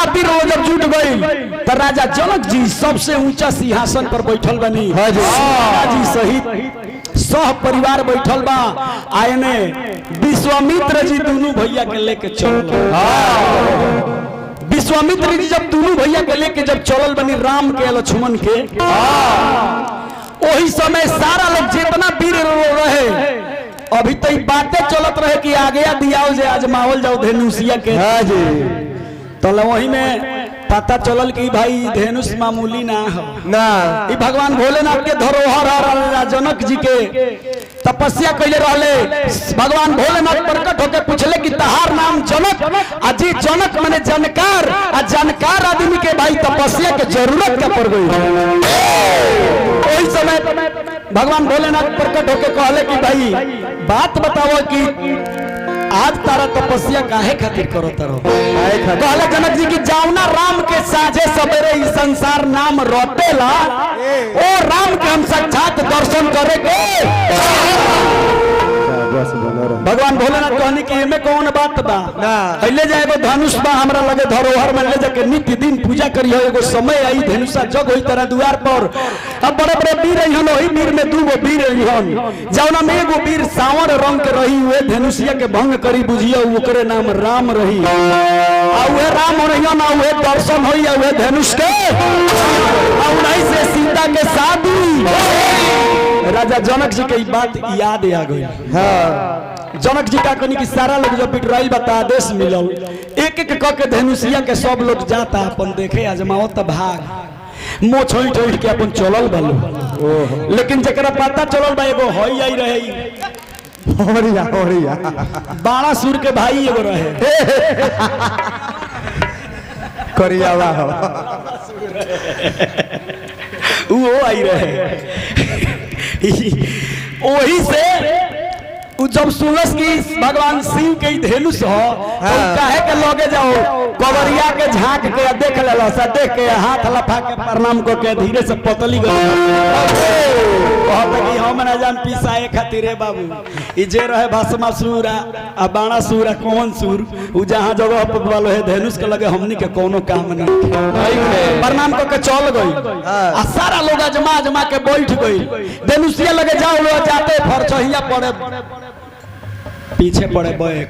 सारा वीर जब जुट गई तो राजा जनक जी सबसे ऊंचा सिंहासन पर बैठल बनी जी सहित सह परिवार बैठल बा। आयने विश्वामित्र जी दोनों भैया के लेके चल। विश्वामित्र जी जब दोनों भैया के लेके जब चलल बनी राम के लक्ष्मण के, वही समय सारा लोग जितना वीर रहे अभी तो बातें चलत रहे कि आगे दियाओ जे आजमावल जाओ धनुषिया के। तो वही में पता चलल कि भाई धनुष मामूली ना हो ना, ई भगवान भोलेनाथ के धरोहर और जनक जी के तपस्या कैले रहले। भगवान भोलेनाथ प्रकट होकर पूछले कि तहार नाम जनक, अजी जनक माने जानकार, आ जानकार आदमी के भाई तपस्या के जरूरत क्या पड़ गई। वही समय भगवान भोलेनाथ प्रकट होकर कहले कि भाई बात बताओ कि आज तारा तपस्या काहे खातिर करो तारो। कहले जनक जी की जाऊना राम के साझे सवेरे इस संसार नाम रोतेला, ओ राम के हम साक्षात दर्शन करे के। भगवान भोलेनाथ कहने की एमे कौन बात बा, ले जाएगो धनुष बा हमरा लगे धरोहर में ले जाके नित्य दिन पूजा करियो। एगो समय आई धनुषा जग होई तारा द्वार पर, अब बड़े बड़े वीर रहिहन, वही वीर में दूगो वीर रहिहन, जौना में एगो वीर सावर रंग के रही हुए धनुषिया के भंग करी बुझियो ओकरे नाम राम रही। आ उहे राम रहिहन, आ उहे दर्शन होई, आ उहे धनुष के, आ उन्हीं से सीता के शादी। राजा जनक जी के बात याद आ गई। जनक जी का कहनी कि सारा लोग जब पिटराइल बता आदेश मिलल, एक एक क के धनुषिया के सब लोग जाता अपन देखे आजमाओ त भाग मोह छोड़ छोड़ के अपन चलल बालो। लेकिन जकरा पता चलल बा एगो हई आई रहे होरिया होरिया बाड़ा सुर के भाई एगो रहे करियावा हो वो आई रहे। वही से जब सुनस की भगवान शिव के धनुष हो तो काहे के लगे जाओ कवरिया के झांक के देख लेला, सा देख के हाथ लफा के प्रणाम को के धीरे से पतली गई कहत कि हम ना जान पिसाए खातिर रे बाबू ई जे रहे भस्मासुर आ बाणासुर कौन सुर उ जहां जगह पर वालो है धनुष के लगे हमनी के कोनो काम नहीं प्रणाम को के चल गई। आ सारा लोग अजमा अजमा के बैठ गई। धनुषिया लगे जाओ लो जाते फरचहिया पड़े पीछे पड़े बैक,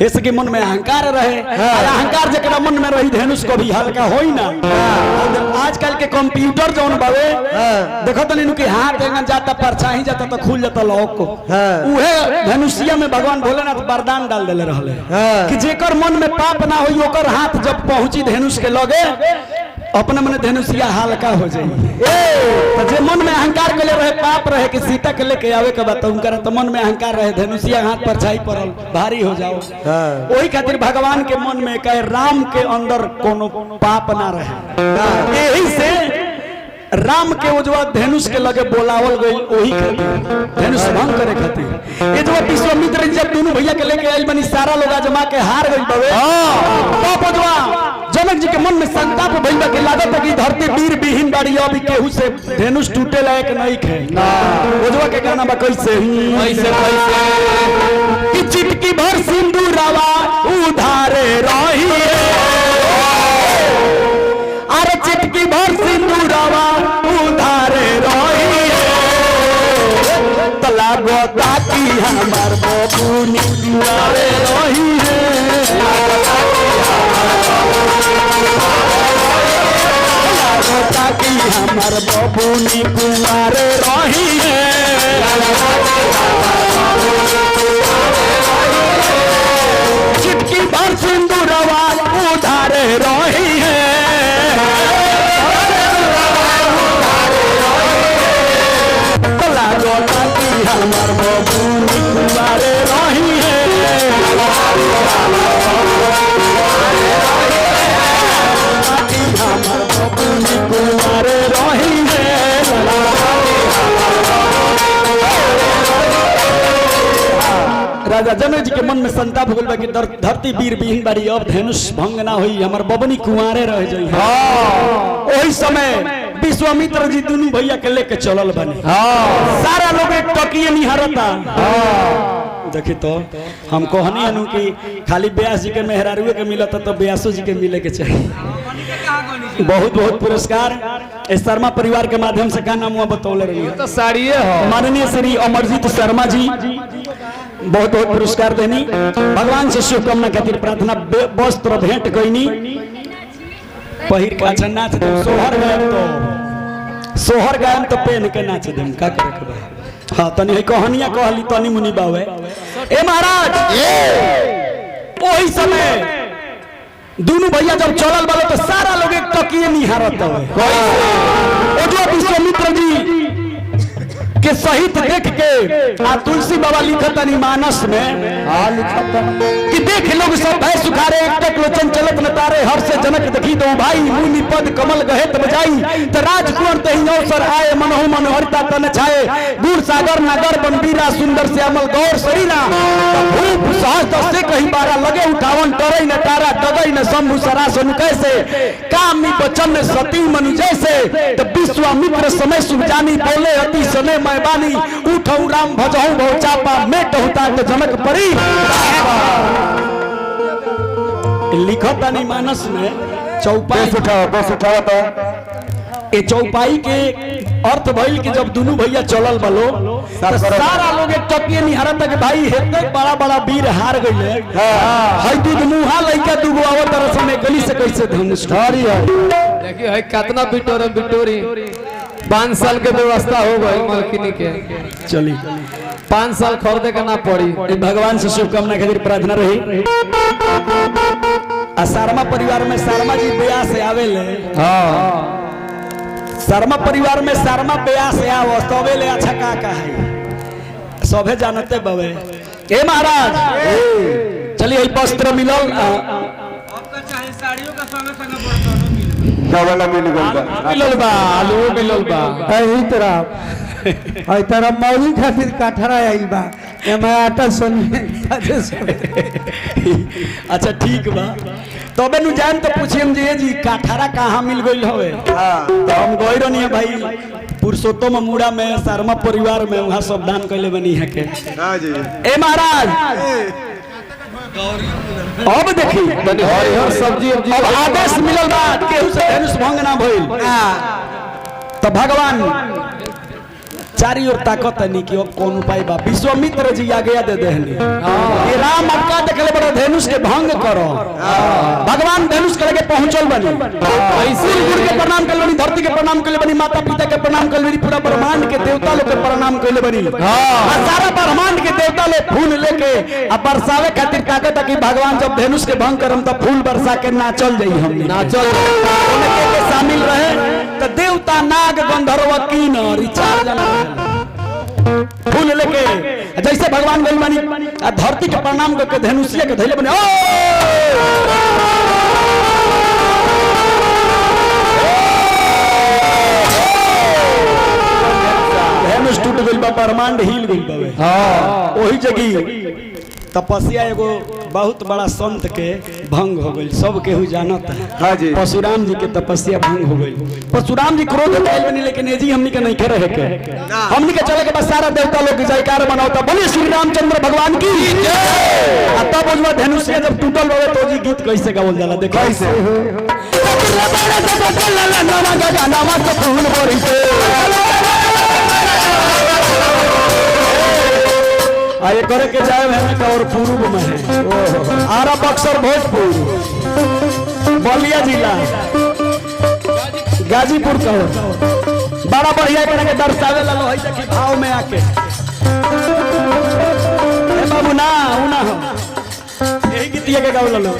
इसके मन में अहंकार रहे। अहंकार जकरा मन में रही धनुष को भी हल्का होई ना। आजकल के कंप्यूटर जौन बावे देखो तो नीनू के हाथ एंगन जाता परछाई जाता तो खुल जाता लॉक को, उहे धनुषिया में भगवान भोलेनाथ वरदान डाल देले रहले कि जेकर मन में पाप ना होई ओकर हाथ जब पहुंची धनुष के लगे अपने मन धनुषिया हल्का हो जाई। तो जे मन में अहंकार के ले रहे पाप रहे कि सीता के लेके आवे के बात उनकर तो मन में अहंकार रहे धनुषिया हाथ पर छाई पड़ल भारी हो जाओ। वही खातिर भगवान के मन में कहे राम के अंदर कोनो पाप ना रहे, यही से राम के उजवा धनुष के लगे बोलावल गई। वही खातिर धनुष भंग करे खातिर ये जो विश्वामित्र जब दोनों भैया के लेके आइल बनी सारा लोग आजमा के हार गई बवे। तो उजवा जनक जी के मन में संताप भइल के लागत है कि धरती वीर विहीन बाड़ी अभी केहू से धनुष टूटे लायक नहीं खे। उजवा के गाना बा कैसे कैसे कैसे कि चिटकी भर सिंदूरवा उधारे रही, अरे चिटकी भर सिंदूरवा उधारे रही, तला गोता की हमार बबूनी उधारे रही है, ताकि हमार बबूनी कुमारे रही है। चिटकी भर सिंदूरवा उधारे रही है, लागो ताकि हमार बबूनी कुमारे रही है। राजा जनक जी के मन में संताप हो गई कि धरती वीर विहीन बाड़ी अब धनुष भंग ना हुई हमार बबनी कुंवारे रह जाई। वही समय विश्वामित्र जी दोनों भैया के लेके चलल बने। सारा लोग एक टकिए निहारता देखी तो हम कहनी हनु कि खाली ब्यास जी के मेहरारुए के मिलता तो ब्यासो जी के मिले के चाहिए। बहुत बहुत पुरस्कार इस शर्मा परिवार के माध्यम से का नाम हुआ बतौले रही तो साड़िए हो माननीय श्री अमरजीत शर्मा जी बहुत बहुत पुरस्कार देनी भगवान से शुभकामना खातिर प्रार्थना वस्त्र भेंट गईनी पहिर के अच्छा नाच दे सोहर गायम तो पेन के नाच दे का करे के बा हां तनी है कहानियां कहली तनी मुनि बावे ए महाराज ओही समय दोनों भैया जब चलल वाले तो सारा लोग एक टकिए निहारत हवे ओ जो विश्वामित्र जी के सहित देख के आ तुलसी बाबा लिखतनी मानस में कि देख लोग सब भय सुखारे एक लोचन चलत न तारे हर से जनक देखी दो भाई मुनि पद कमल गहेत बजाई त राजकुंवर तहि अवसर आए मनहु मनोहरिता तन छाए दूर सागर नगर बनबीरा सुंदर श्यामल गौर शरीरा भूप सहज से कहीं बारा लगे उठावन डरै न तारा डगै न शंभु सरासन कैसे कामी बचन सती मनु जैसे त विश्वामित्र समय सुख जानी बोले अति समय बानी उठऊ राम भजहु बहु चापा मेटहु तात जनक परी लिखतानी मानस में चौपाई उठाओ तो ए चौपाई के अर्थ भइल कि जब दोनों भैया चलल बलो तो सारा लोग एक टपिए निहारत तक भाई हेते बड़ा बड़ा वीर हार गइले हई दूध मुहा लइका दुगो आवत तरह समय गली से कैसे धनुष धारी है देखिए हई कितना बिटोरी 5 साल के व्यवस्था हो गई मलकिनी के चली 5 साल खरीदे का ना पड़ी भगवान से शुभकामना खातिर प्रार्थना रही आ शर्मा परिवार में शर्मा जी ब्याह से आवेले शर्मा परिवार में शर्मा ब्याह से आवो तबेले अच्छा का है सभे जानते बवे ए महाराज चलिए वस्त्र मिलल अब तो चाहे साड़ियों का संगे संगे बर्तनों मिलल बा आलू मिलल बा एही तरह आई तरह मौली खातिर काठरा आइल बा एमे आटा सन अच्छा ठीक बा तबे नु जान तो पूछियम जी काठरा कहां मिल गइल हवे तो हम गई रहनी भाई पुरुषोत्तम मुड़ा में शर्मा परिवार में वहां सब दान कइले बनी है के हां जी ए महाराज अब देखी हरिहर सब्जी अब आदेश मिलल बा केहू से धनुष भंग ना भइल तो भगवान चारी ओर ताकत नहीं कि अब कौन उपाय बा विश्वामित्र जी आगे दे देहनी ये राम अक्का देखले बड़ा धनुष के भंग करो भगवान धनुष करके पहुंचल बनी ऐसे गुरु के प्रणाम कर बनी धरती के प्रणाम कर बनी माता पिता के प्रणाम कर बनी पूरा ब्रह्मांड के देवता लोग के प्रणाम कर बनी सारा ब्रह्मांड के देवता लोग फूल लेके अब बरसावे खातिर ताकत कि भगवान जब धनुष के भंग करम तो फूल बरसा के नाचल जाई हमनी नाचल के शामिल रहे तो देवता नाग गंधर्व किन्नर चार जना फूल लेके जैसे भगवान गइल बानी धरती के प्रणाम करके धनुषिया के धैले बने धनुष टूट गइल बा ब्रह्मांड हिल गइल बावे हां ओही जगह तपस्या एगो बहुत बड़ा संत के भंग हो गई सब केहू जानत है हां जी परशुराम जी के तपस्या भंग हो गई परशुराम जी क्रोध कैल बनी लेकिन एजी हमनी के नहीं करे के हमनी के चले के बस सारा देवता लोग के जयकार बनावता बोले श्री रामचंद्र भगवान की जय तब उजवा धनुषिया जब टूटल होवे तो जी गीत कैसे गावल जाला देखो कैसे आए करे के जाए है और पूर्व में है आरा बक्सर भोजपुर बलिया जिला गाजीपुर का बड़ा बढ़िया करके दर्शावे ला है कि भाव में आके ए बाबू ना उना हो यही गीतिया के गाव लो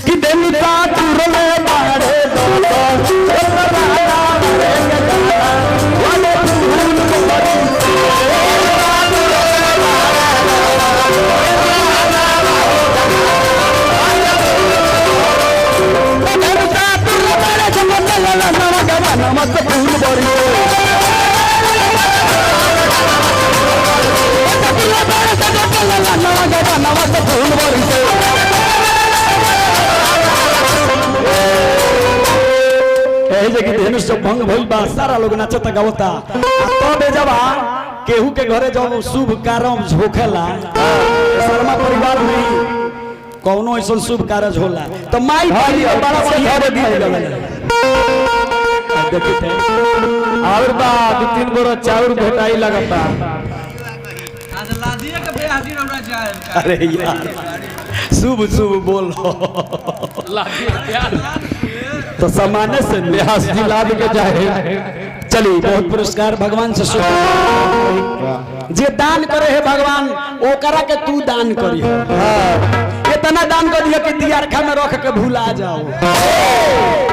कि दिन रात रोले बाड़े नमक फूल बड़ी नमक फूल बड़ी यही जगह धनुष जब भंग भइल बा सारा लोग नाचता गावता तब जब केहू के घरे जब शुभ कार्य होखेला शर्मा परिवार में कौनो ऐसा शुभ कार्य होला तो माई भाई बड़ा बढ़िया रे देखते और बा 2-3 बोरा चाउर भेटाई लगता आज लादिया के बेहाजी रौड़ा जाए अरे यार शुभ शुभ बोलो तो सामान्य से बिहास जिलाद के जाए चलिए बहुत पुरस्कार भगवान से शुभ जे दान करे है भगवान ओकरा के तू दान करी इतना दान कर दिया कि दियारखा में रख के भूला जाओ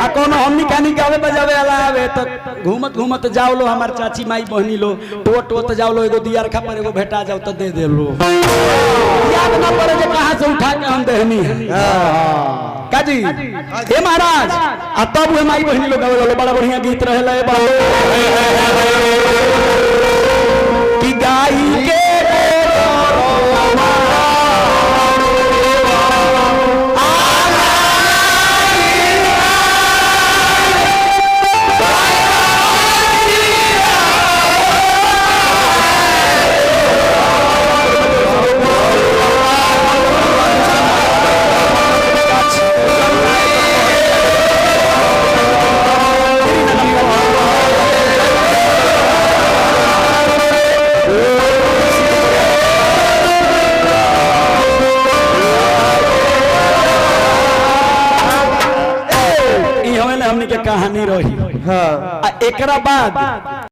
आ कोनो हमनी कहानी गावे बजावे वाला आवे तो घूमत घूमत जाओ लो हमार चाची माई बहनी लो टोट जाओ लो एगो दियारखा पर एगो भेटा जाओ तो दे दे लो याद ना पड़े जे कहां से उठा के हम देहनी काजी हे महाराज आ तब माई बहनी लोग गावे लो बड़ा बढ़िया गीत रहेला कि गाई के हमने के कहानी रही। हाँ। एकरा बाद